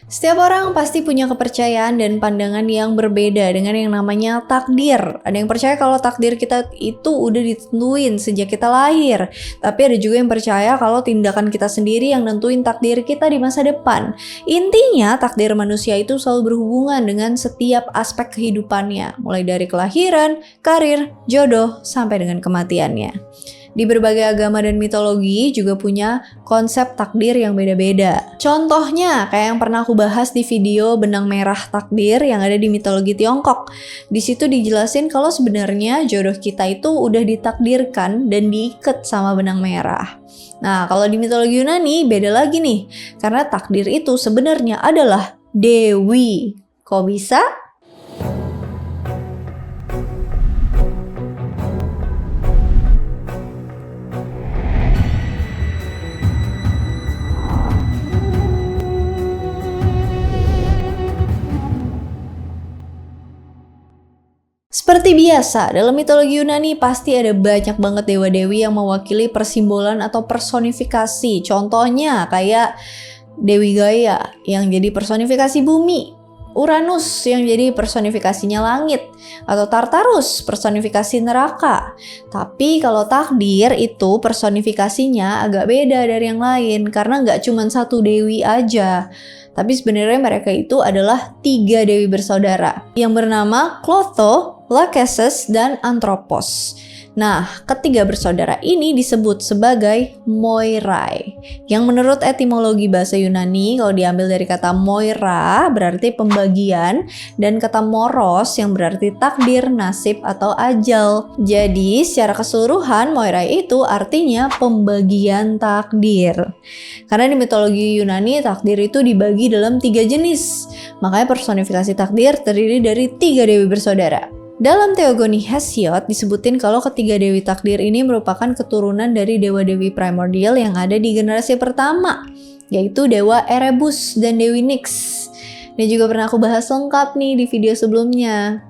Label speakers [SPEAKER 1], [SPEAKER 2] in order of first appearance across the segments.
[SPEAKER 1] Setiap orang pasti punya kepercayaan dan pandangan yang berbeda dengan yang namanya takdir. Ada yang percaya kalau takdir kita itu udah ditentuin sejak kita lahir. Tapi ada juga yang percaya kalau tindakan kita sendiri yang nentuin takdir kita di masa depan. Intinya takdir manusia itu selalu berhubungan dengan setiap aspek kehidupannya. Mulai dari kelahiran, karir, jodoh, sampai dengan kematiannya. Di berbagai agama dan mitologi juga punya konsep takdir yang beda-beda. Contohnya, kayak yang pernah aku bahas di video benang merah takdir yang ada di mitologi Tiongkok. Di situ dijelasin kalau sebenarnya jodoh kita itu udah ditakdirkan dan diikat sama benang merah. Nah, kalau di mitologi Yunani beda lagi nih, karena takdir itu sebenarnya adalah dewi. Kok bisa? Seperti biasa, dalam mitologi Yunani pasti ada banyak banget dewa-dewi yang mewakili persimbolan atau personifikasi. Contohnya kayak Dewi Gaia yang jadi personifikasi bumi, Uranus yang jadi personifikasinya langit, atau Tartarus personifikasi neraka. Tapi kalau takdir itu personifikasinya agak beda dari yang lain karena nggak cuma satu dewi aja. Tapi sebenarnya mereka itu adalah 3 dewi bersaudara yang bernama Clotho, Lachesis, dan Anthropos. Nah, ketiga bersaudara ini disebut sebagai Moirai, yang menurut etimologi bahasa Yunani kalau diambil dari kata Moira berarti pembagian dan kata Moros yang berarti takdir, nasib, atau ajal. Jadi, secara keseluruhan Moirai itu artinya pembagian takdir. Karena di mitologi Yunani takdir itu dibagi dalam 3 jenis. Makanya personifikasi takdir terdiri dari 3 dewi bersaudara. Dalam teogoni Hesiod disebutin kalau ketiga dewi takdir ini merupakan keturunan dari dewa-dewi primordial yang ada di generasi pertama, yaitu dewa Erebus dan dewi Nyx. Dan juga pernah aku bahas lengkap nih di video sebelumnya.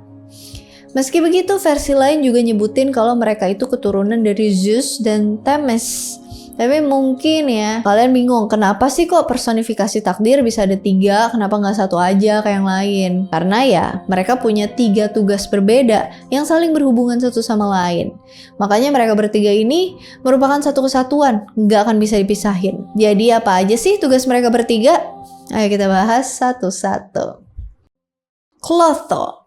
[SPEAKER 1] Meski begitu, versi lain juga nyebutin kalau mereka itu keturunan dari Zeus dan Themis. Tapi mungkin ya, kalian bingung kenapa sih kok personifikasi takdir bisa ada 3, kenapa nggak satu aja kayak yang lain? Karena ya, mereka punya 3 tugas berbeda yang saling berhubungan satu sama lain. Makanya mereka bertiga ini merupakan satu kesatuan, nggak akan bisa dipisahin. Jadi apa aja sih tugas mereka bertiga? Ayo kita bahas satu-satu. Clotho.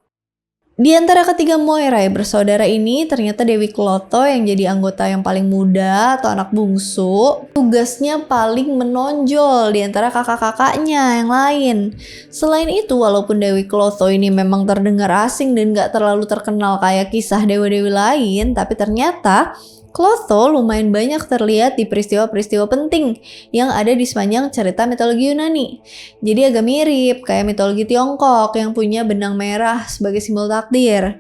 [SPEAKER 1] Di antara ketiga Moirai bersaudara ini, ternyata Dewi Clotho yang jadi anggota yang paling muda atau anak bungsu, tugasnya paling menonjol di antara kakak-kakaknya yang lain. Selain itu, walaupun Dewi Clotho ini memang terdengar asing dan gak terlalu terkenal kayak kisah dewa-dewi lain, tapi ternyata Clotho lumayan banyak terlihat di peristiwa-peristiwa penting yang ada di sepanjang cerita mitologi Yunani. Jadi agak mirip kayak mitologi Tiongkok yang punya benang merah sebagai simbol takdir.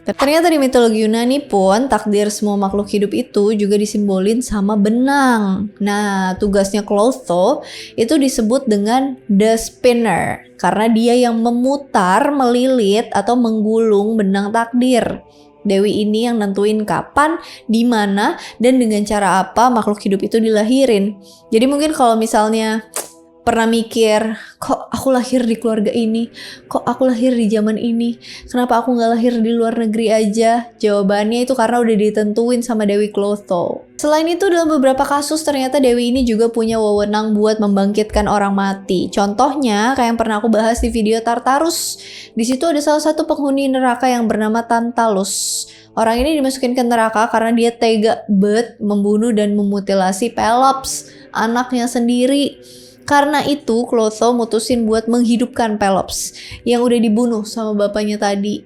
[SPEAKER 1] Ternyata di mitologi Yunani pun takdir semua makhluk hidup itu juga disimbolin sama benang. Nah, tugasnya Clotho itu disebut dengan the spinner karena dia yang memutar, melilit, atau menggulung benang takdir. Dewi ini yang nentuin kapan, di mana, dan dengan cara apa makhluk hidup itu dilahirin. Jadi mungkin kalau misalnya pernah mikir, kok aku lahir di keluarga ini? Kok aku lahir di zaman ini? Kenapa aku gak lahir di luar negeri aja? Jawabannya itu karena udah ditentuin sama Dewi Clotho. Selain itu, dalam beberapa kasus ternyata Dewi ini juga punya wewenang buat membangkitkan orang mati. Contohnya, kayak yang pernah aku bahas di video Tartarus. Di situ ada salah satu penghuni neraka yang bernama Tantalus. Orang ini dimasukin ke neraka karena dia tega banget membunuh dan memutilasi Pelops, anaknya sendiri. Karena itu, Clotho mutusin buat menghidupkan Pelops yang udah dibunuh sama bapaknya tadi.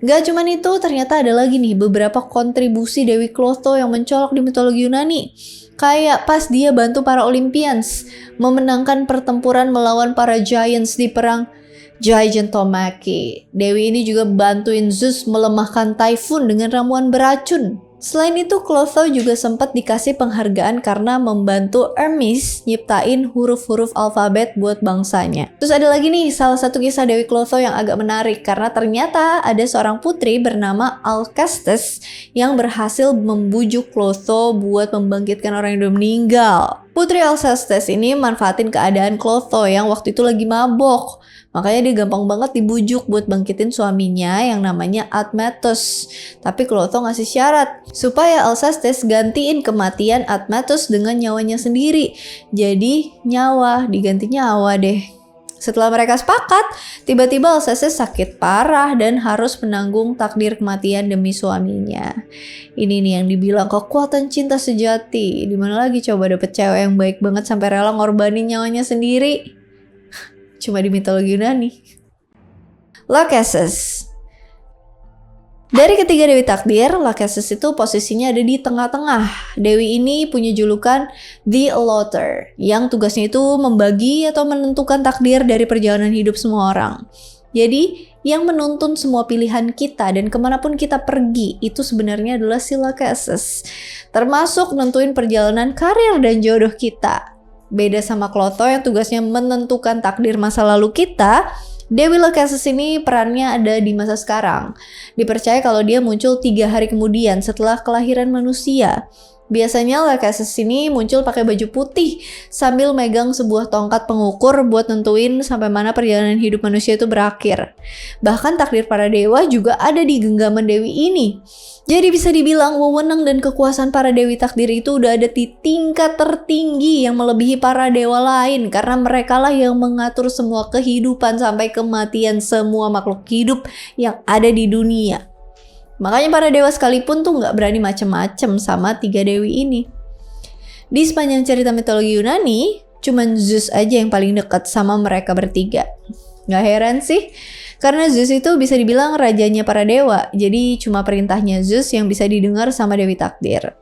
[SPEAKER 1] Gak cuman itu, ternyata ada lagi nih beberapa kontribusi Dewi Clotho yang mencolok di mitologi Yunani. Kayak pas dia bantu para Olympians memenangkan pertempuran melawan para Giants di perang Gigantomachy. Dewi ini juga bantuin Zeus melemahkan Typhon dengan ramuan beracun. Selain itu, Clotho juga sempat dikasih penghargaan karena membantu Hermes nyiptain huruf-huruf alfabet buat bangsanya. Terus ada lagi nih salah satu kisah Dewi Clotho yang agak menarik karena ternyata ada seorang putri bernama Alcestis yang berhasil membujuk Clotho buat membangkitkan orang yang udah meninggal. Putri Alcestis ini manfaatin keadaan Clotho yang waktu itu lagi mabok. Makanya dia gampang banget dibujuk buat bangkitin suaminya yang namanya Admetus. Tapi Clotho ngasih syarat supaya Alcestis gantiin kematian Admetus dengan nyawanya sendiri. Jadi nyawa diganti nyawa deh. Setelah mereka sepakat, tiba-tiba Alcestis sakit parah dan harus menanggung takdir kematian demi suaminya. Ini nih yang dibilang kekuatan cinta sejati. Dimana lagi coba dapet cewek yang baik banget sampai rela ngorbanin nyawanya sendiri? Cuma di mitologi Yunani. Lachesis. Dari ketiga Dewi Takdir, Lachesis itu posisinya ada di tengah-tengah. Dewi ini punya julukan The Allottor, yang tugasnya itu membagi atau menentukan takdir dari perjalanan hidup semua orang. Jadi, yang menuntun semua pilihan kita dan kemanapun kita pergi, itu sebenarnya adalah si Lachesis. Termasuk nentuin perjalanan karir dan jodoh kita. Beda sama Clotho yang tugasnya menentukan takdir masa lalu kita, Dewi Lachesis ini perannya ada di masa sekarang. Dipercaya kalau dia muncul 3 hari kemudian setelah kelahiran manusia. Biasanya Lachesis ini muncul pakai baju putih sambil megang sebuah tongkat pengukur buat nentuin sampai mana perjalanan hidup manusia itu berakhir. Bahkan takdir para dewa juga ada di genggaman Dewi ini. Jadi bisa dibilang wewenang dan kekuasaan para Dewi Takdir itu udah ada di tingkat tertinggi yang melebihi para dewa lain, karena mereka lah yang mengatur semua kehidupan sampai kematian semua makhluk hidup yang ada di dunia. Makanya para dewa sekalipun tuh gak berani macem-macem sama 3 dewi ini. Di sepanjang cerita mitologi Yunani, cuman Zeus aja yang paling dekat sama mereka bertiga. Gak heran sih, karena Zeus itu bisa dibilang rajanya para dewa, jadi cuma perintahnya Zeus yang bisa didengar sama Dewi Takdir.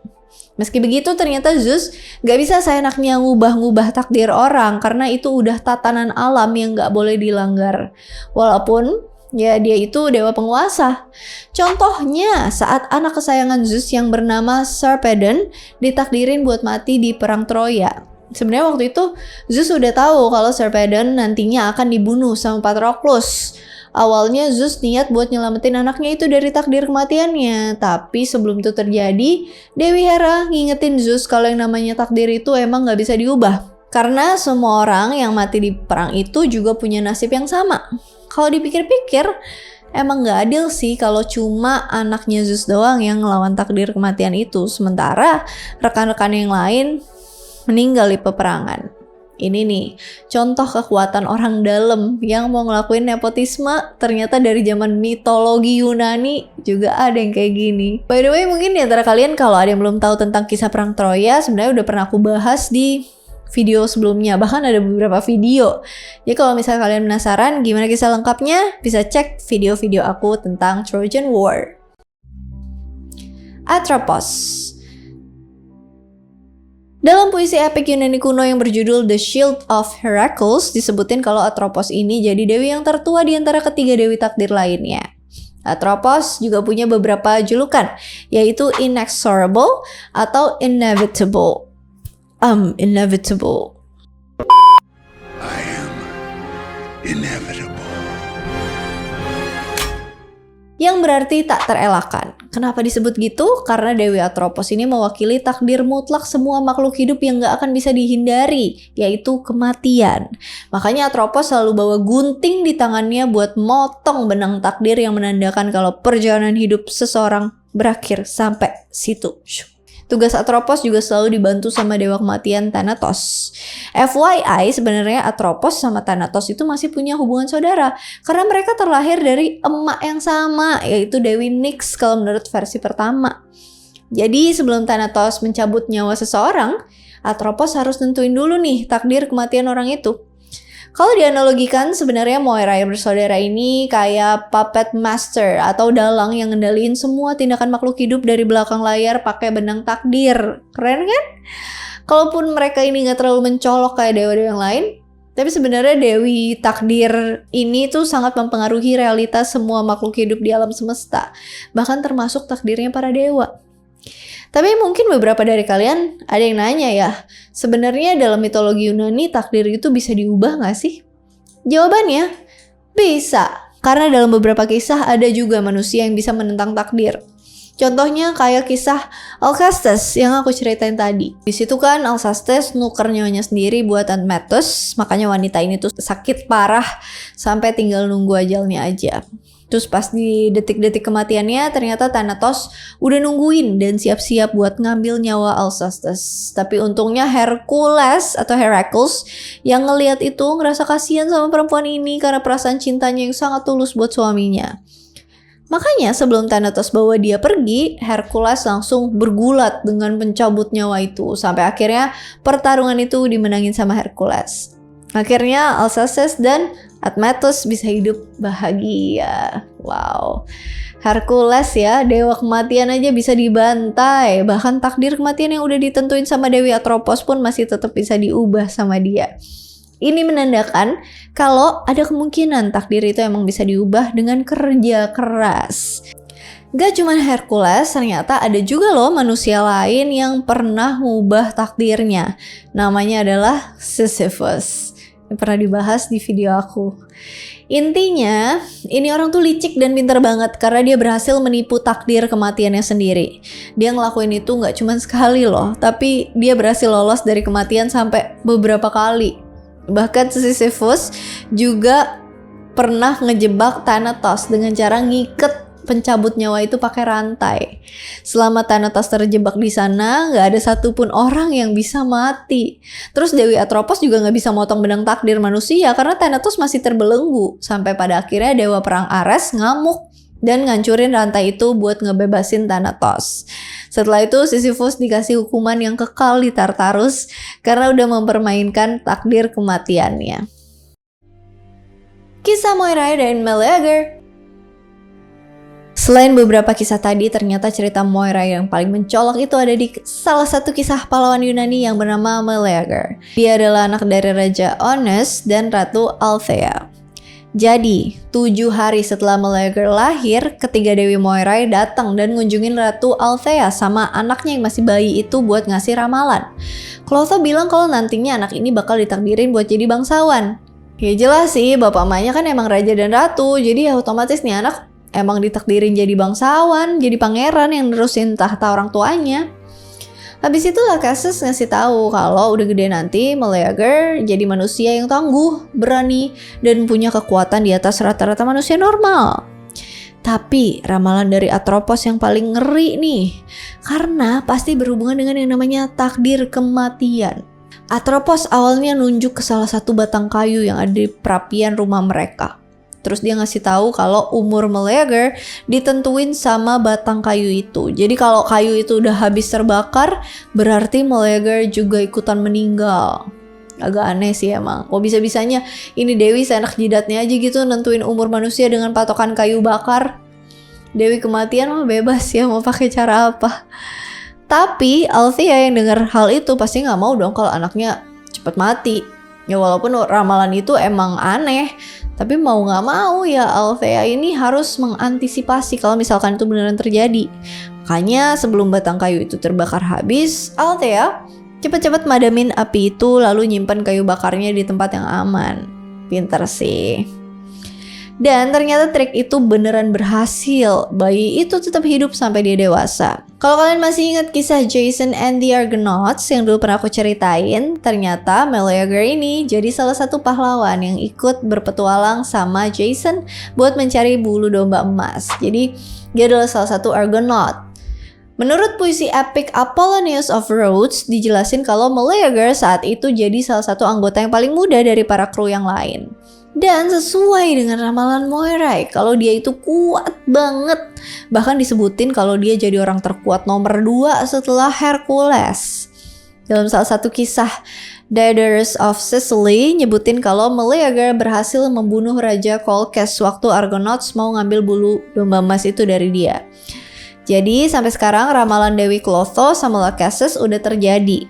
[SPEAKER 1] Meski begitu ternyata Zeus gak bisa seenaknya ngubah-ngubah takdir orang, karena itu udah tatanan alam yang gak boleh dilanggar. Walaupun ya dia itu dewa penguasa. Contohnya saat anak kesayangan Zeus yang bernama Sarpedon ditakdirin buat mati di perang Troya. Sebenarnya waktu itu Zeus udah tahu kalau Sarpedon nantinya akan dibunuh sama Patroclus. Awalnya Zeus niat buat nyelamatin anaknya itu dari takdir kematiannya. Tapi sebelum itu terjadi, Dewi Hera ngingetin Zeus kalau yang namanya takdir itu emang gak bisa diubah. Karena semua orang yang mati di perang itu juga punya nasib yang sama. Kalau dipikir-pikir, emang gak adil sih kalau cuma anaknya Zeus doang yang ngelawan takdir kematian itu. Sementara rekan-rekan yang lain meninggal di peperangan. Ini nih, contoh kekuatan orang dalam yang mau ngelakuin nepotisme ternyata dari zaman mitologi Yunani juga ada yang kayak gini. By the way, mungkin di antara kalian kalau ada yang belum tahu tentang kisah perang Troya, sebenarnya udah pernah aku bahas di video sebelumnya, bahkan ada beberapa video. Jadi kalau misalnya kalian penasaran gimana kisah lengkapnya, bisa cek video-video aku tentang Trojan War. Atropos. Dalam puisi epik Yunani kuno yang berjudul The Shield of Heracles, disebutin kalau Atropos ini jadi dewi yang tertua di antara ketiga dewi takdir lainnya. Atropos juga punya beberapa julukan, yaitu Inexorable atau Inevitable. Inevitable.
[SPEAKER 2] I am inevitable.
[SPEAKER 1] Yang berarti tak terelakkan. Kenapa disebut gitu? Karena Dewi Atropos ini mewakili takdir mutlak semua makhluk hidup yang gak akan bisa dihindari, yaitu kematian. Makanya Atropos selalu bawa gunting di tangannya buat motong benang takdir yang menandakan kalau perjalanan hidup seseorang berakhir sampai situ. Tugas Atropos juga selalu dibantu sama dewa kematian Thanatos. FYI, sebenarnya Atropos sama Thanatos itu masih punya hubungan saudara karena mereka terlahir dari emak yang sama, yaitu Dewi Nyx kalau menurut versi pertama. Jadi sebelum Thanatos mencabut nyawa seseorang, Atropos harus nentuin dulu nih takdir kematian orang itu. Kalau dianalogikan, sebenarnya Moira yang bersaudara ini kayak puppet master atau dalang yang ngendaliin semua tindakan makhluk hidup dari belakang layar pakai benang takdir. Keren kan? Kalaupun mereka ini gak terlalu mencolok kayak dewa-dewa yang lain, tapi sebenarnya Dewi Takdir ini tuh sangat mempengaruhi realitas semua makhluk hidup di alam semesta, bahkan termasuk takdirnya para dewa. Tapi mungkin beberapa dari kalian ada yang nanya ya, sebenarnya dalam mitologi Yunani takdir itu bisa diubah gak sih? Jawabannya, bisa. Karena dalam beberapa kisah ada juga manusia yang bisa menentang takdir. Contohnya kayak kisah Alcestis yang aku ceritain tadi. Di situ kan Alcestis nuker nyawanya sendiri buat Admetus, makanya wanita ini tuh sakit parah sampai tinggal nunggu ajalnya aja. Terus pas di detik-detik kematiannya ternyata Thanatos udah nungguin dan siap-siap buat ngambil nyawa Alcestis. Tapi untungnya Hercules yang ngelihat itu ngerasa kasihan sama perempuan ini karena perasaan cintanya yang sangat tulus buat suaminya. Makanya sebelum Thanatos bawa dia pergi, Hercules langsung bergulat dengan pencabut nyawa itu. Sampai akhirnya pertarungan itu dimenangin sama Hercules. Akhirnya Alcestis dan Admetus bisa hidup bahagia. Wow. Hercules ya, dewa kematian aja bisa dibantai. Bahkan takdir kematian yang udah ditentuin sama Dewi Atropos pun masih tetap bisa diubah sama dia. Ini menandakan kalau ada kemungkinan takdir itu emang bisa diubah dengan kerja keras. Gak cuma Hercules, ternyata ada juga loh manusia lain yang pernah ngubah takdirnya. Namanya adalah Sisyphus. Yang pernah dibahas di video aku. Intinya, ini orang tuh licik dan pintar banget karena dia berhasil menipu takdir kematiannya sendiri. Dia ngelakuin itu gak cuma sekali loh, tapi dia berhasil lolos dari kematian sampai beberapa kali. Bahkan Sisyphus juga pernah ngejebak Thanatos dengan cara ngiket pencabut nyawa itu pakai rantai. Selama Thanatos terjebak di sana, nggak ada satupun orang yang bisa mati. Terus Dewi Atropos juga nggak bisa motong benang takdir manusia karena Thanatos masih terbelenggu. Sampai pada akhirnya Dewa Perang Ares ngamuk dan ngancurin rantai itu buat ngebebasin Thanatos. Setelah itu Sisyphus dikasih hukuman yang kekal di Tartarus karena udah mempermainkan takdir kematiannya. Kisah Moirai dan Meleager. Selain beberapa kisah tadi, ternyata cerita Moirai yang paling mencolok itu ada di salah satu kisah pahlawan Yunani yang bernama Meleager. Dia adalah anak dari Raja Oeneus dan Ratu Althea. Jadi, 7 hari setelah Meleager lahir, ketiga Dewi Moirai datang dan ngunjungin Ratu Althea sama anaknya yang masih bayi itu buat ngasih ramalan. Clotho bilang kalau nantinya anak ini bakal ditakdirin buat jadi bangsawan. Ya jelas sih, bapak emaknya kan emang raja dan ratu, jadi ya otomatis nih anak emang ditakdirin jadi bangsawan, jadi pangeran yang nerusin tahta orang tuanya. Habis itu Lachesis ngasih tahu kalau udah gede nanti Meleager jadi manusia yang tangguh, berani, dan punya kekuatan di atas rata-rata manusia normal. Tapi ramalan dari Atropos yang paling ngeri nih, karena pasti berhubungan dengan yang namanya takdir kematian. Atropos awalnya nunjuk ke salah satu batang kayu yang ada di perapian rumah mereka. Terus dia ngasih tahu kalau umur Meleager ditentuin sama batang kayu itu. Jadi kalau kayu itu udah habis terbakar, berarti Meleager juga ikutan meninggal. Agak aneh sih emang. Kok bisa-bisanya ini Dewi seenak jidatnya aja gitu nentuin umur manusia dengan patokan kayu bakar. Dewi kematian mah bebas ya mau pakai cara apa. Tapi Althea yang dengar hal itu pasti nggak mau dong kalau anaknya cepat mati. Ya walaupun ramalan itu emang aneh, tapi mau gak mau ya Althea ini harus mengantisipasi kalau misalkan itu beneran terjadi. Makanya sebelum batang kayu itu terbakar habis, Althea cepat-cepat madamin api itu lalu nyimpan kayu bakarnya di tempat yang aman. Pinter sih. Dan ternyata trik itu beneran berhasil. Bayi itu tetap hidup sampai dia dewasa. Kalau kalian masih ingat kisah Jason and the Argonauts yang dulu pernah aku ceritain, ternyata Meleager ini jadi salah satu pahlawan yang ikut berpetualang sama Jason buat mencari bulu domba emas. Jadi dia adalah salah satu Argonaut. Menurut puisi epic Apollonius of Rhodes, dijelasin kalau Meleager saat itu jadi salah satu anggota yang paling muda dari para kru yang lain. Dan sesuai dengan ramalan Moirai, kalau dia itu kuat banget. Bahkan disebutin kalau dia jadi orang terkuat nomor 2 setelah Hercules. Dalam salah satu kisah Daedalus of Sicily nyebutin kalau Meleager berhasil membunuh Raja Colchis waktu Argonauts mau ngambil bulu domba emas itu dari dia. Jadi sampai sekarang ramalan Dewi Clotho sama Lachesis udah terjadi.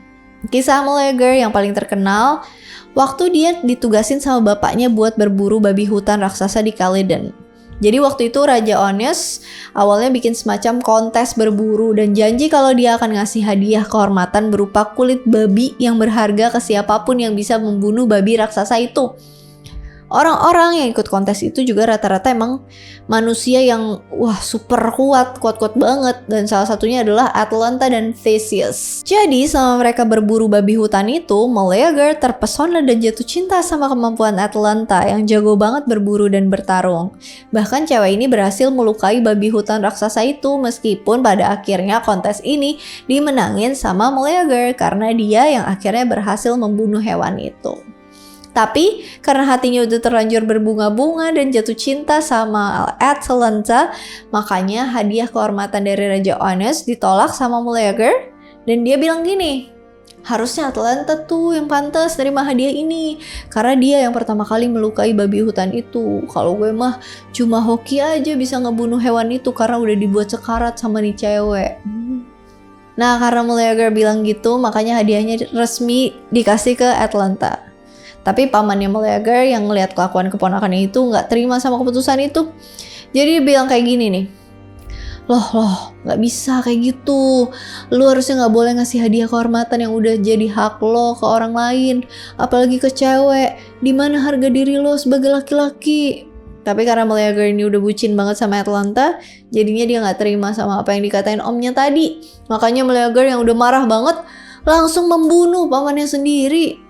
[SPEAKER 1] Kisah Meleager yang paling terkenal waktu dia ditugasin sama bapaknya buat berburu babi hutan raksasa di Calydon. Jadi waktu itu Raja Oeneus awalnya bikin semacam kontes berburu dan janji kalau dia akan ngasih hadiah kehormatan berupa kulit babi yang berharga ke siapapun yang bisa membunuh babi raksasa itu. Orang-orang yang ikut kontes itu juga rata-rata emang manusia yang super kuat banget. Dan salah satunya adalah Atalanta dan Theseus. Jadi selama mereka berburu babi hutan itu, Meleager terpesona dan jatuh cinta sama kemampuan Atalanta yang jago banget berburu dan bertarung. Bahkan cewek ini berhasil melukai babi hutan raksasa itu, meskipun pada akhirnya kontes ini dimenangin sama Meleager karena dia yang akhirnya berhasil membunuh hewan itu. Tapi karena hatinya udah terlanjur berbunga-bunga dan jatuh cinta sama Atalanta, makanya hadiah kehormatan dari Raja Oeneus ditolak sama Meleager, dan dia bilang gini, harusnya Atalanta tuh yang pantas nerima hadiah ini karena dia yang pertama kali melukai babi hutan itu. Kalau gue mah cuma hoki aja bisa ngebunuh hewan itu karena udah dibuat sekarat sama nih cewek. Nah, karena Meleager bilang gitu, makanya hadiahnya resmi dikasih ke Atalanta. Tapi pamannya Meleager yang ngelihat kelakuan keponakannya itu nggak terima sama keputusan itu. Jadi dia bilang kayak gini nih, Loh, nggak bisa kayak gitu. Lu harusnya nggak boleh ngasih hadiah kehormatan yang udah jadi hak lo ke orang lain, apalagi ke cewek. Dimana harga diri lo sebagai laki-laki? Tapi karena Meleager ini udah bucin banget sama Atalanta, jadinya dia nggak terima sama apa yang dikatain omnya tadi. Makanya Meleager yang udah marah banget langsung membunuh pamannya sendiri.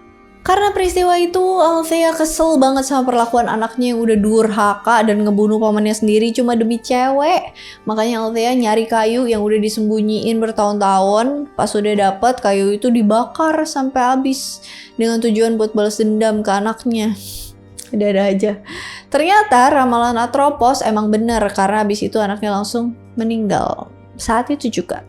[SPEAKER 1] Karena peristiwa itu, Althea kesel banget sama perlakuan anaknya yang udah durhaka dan ngebunuh pamannya sendiri cuma demi cewek. Makanya Althea nyari kayu yang udah disembunyiin bertahun-tahun. Pas udah dapet, kayu itu dibakar sampai habis dengan tujuan buat balas dendam ke anaknya. Ada-ada aja. Ternyata ramalan Atropos emang bener karena habis itu anaknya langsung meninggal. Saat itu juga.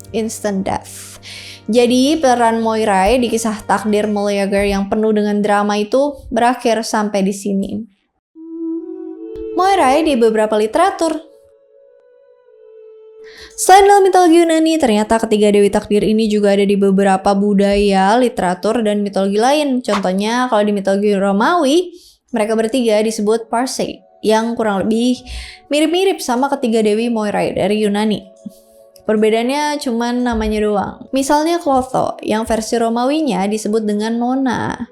[SPEAKER 1] Instant death. Jadi peran Moirai di kisah takdir Meleager yang penuh dengan drama itu berakhir sampai di sini. Moirai di beberapa literatur. Selain dalam mitologi Yunani, ternyata ketiga dewi takdir ini juga ada di beberapa budaya, literatur, dan mitologi lain. Contohnya kalau di mitologi Romawi, mereka bertiga disebut Parcae, yang kurang lebih mirip-mirip sama ketiga dewi Moirai dari Yunani. Perbedaannya cuman namanya doang. Misalnya Clotho, yang versi Romawinya disebut dengan Nona.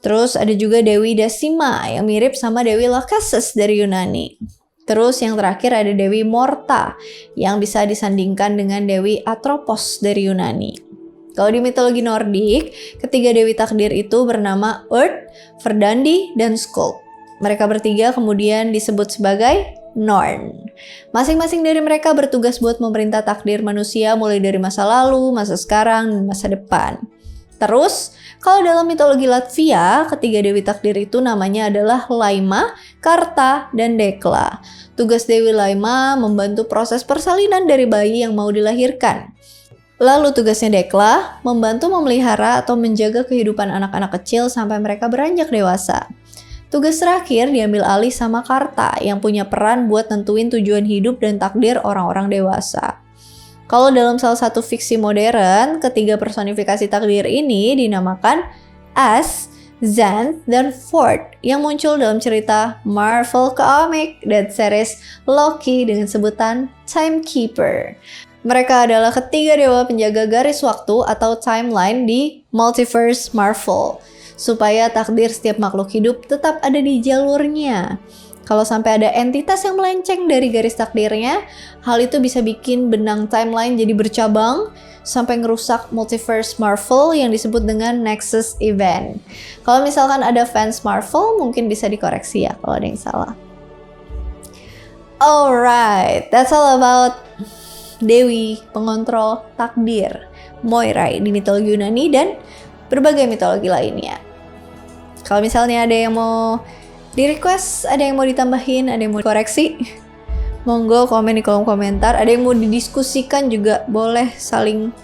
[SPEAKER 1] Terus ada juga Dewi Decima, yang mirip sama Dewi Lachesis dari Yunani. Terus yang terakhir ada Dewi Morta, yang bisa disandingkan dengan Dewi Atropos dari Yunani. Kalau di mitologi Nordik, ketiga dewi takdir itu bernama Earth, Verdandi, dan Skuld. Mereka bertiga kemudian disebut sebagai Norn. Masing-masing dari mereka bertugas buat memerintah takdir manusia mulai dari masa lalu, masa sekarang, dan masa depan. Terus, kalau dalam mitologi Latvia, ketiga dewi takdir itu namanya adalah Laima, Karta, dan Dekla. Tugas Dewi Laima membantu proses persalinan dari bayi yang mau dilahirkan. Lalu tugasnya Dekla membantu memelihara atau menjaga kehidupan anak-anak kecil sampai mereka beranjak dewasa. Tugas terakhir diambil alih sama Karta yang punya peran buat nentuin tujuan hidup dan takdir orang-orang dewasa. Kalau dalam salah satu fiksi modern, ketiga personifikasi takdir ini dinamakan As, Xanth, dan Ford yang muncul dalam cerita Marvel Comics dan series Loki dengan sebutan Timekeeper. Mereka adalah ketiga dewa penjaga garis waktu atau timeline di Multiverse Marvel, supaya takdir setiap makhluk hidup tetap ada di jalurnya. Kalau sampai ada entitas yang melenceng dari garis takdirnya, hal itu bisa bikin benang timeline jadi bercabang sampai ngerusak multiverse Marvel yang disebut dengan Nexus Event. Kalau misalkan ada fans Marvel, mungkin bisa dikoreksi ya kalau ada yang salah. Alright, that's all about Dewi pengontrol takdir Moirai di mitologi Yunani dan berbagai mitologi lainnya. Kalau misalnya ada yang mau di-request, ada yang mau ditambahin, ada yang mau dikoreksi, monggo komen di kolom komentar. Ada yang mau didiskusikan juga boleh saling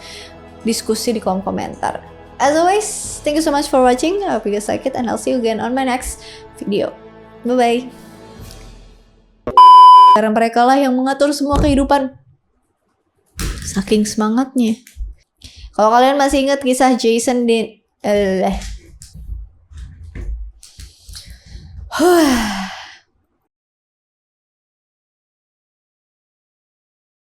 [SPEAKER 1] diskusi di kolom komentar. As always, thank you so much for watching. I hope you guys like it and I'll see you again on my next video. Bye-bye. Karena mereka lah yang mengatur semua kehidupan. Saking semangatnya. Kalau kalian masih ingat kisah Jason di